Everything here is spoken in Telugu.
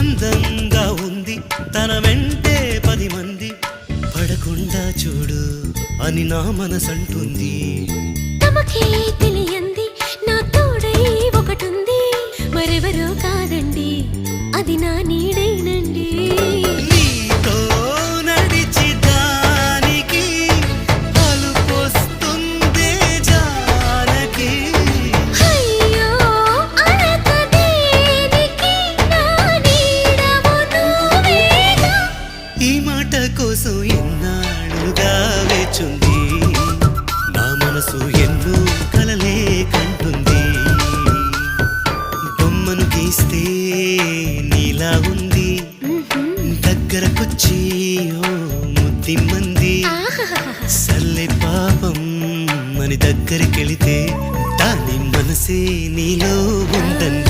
అందంగా ఉంది తన వెంటే 10 మంది పడకుండా చూడు అని నా మనసంటుంది. తమకే తెలియంది నా తోడై ఒకటుంది, మరెవరో కాదండి అది నా నీడేనండి. నీతో నడిచి దానికి అలుపొస్తుందే జానకి. అయ్యో అనక దేనికి నా నీడవు నువ్వేగా. ఈ మాట కోసం ఎన్నాళ్ళుగా వేచుంది నా మనసు ఎన్నో కలలే కంటుంది. బొమ్మను గీస్తే నీలా ఉంది దగ్గరకొచ్చి ఓ ముద్దిమ్మంది. సల్లే పాపం అని దగ్గరికెళితే దాని మనసే నీలో ఉందంది.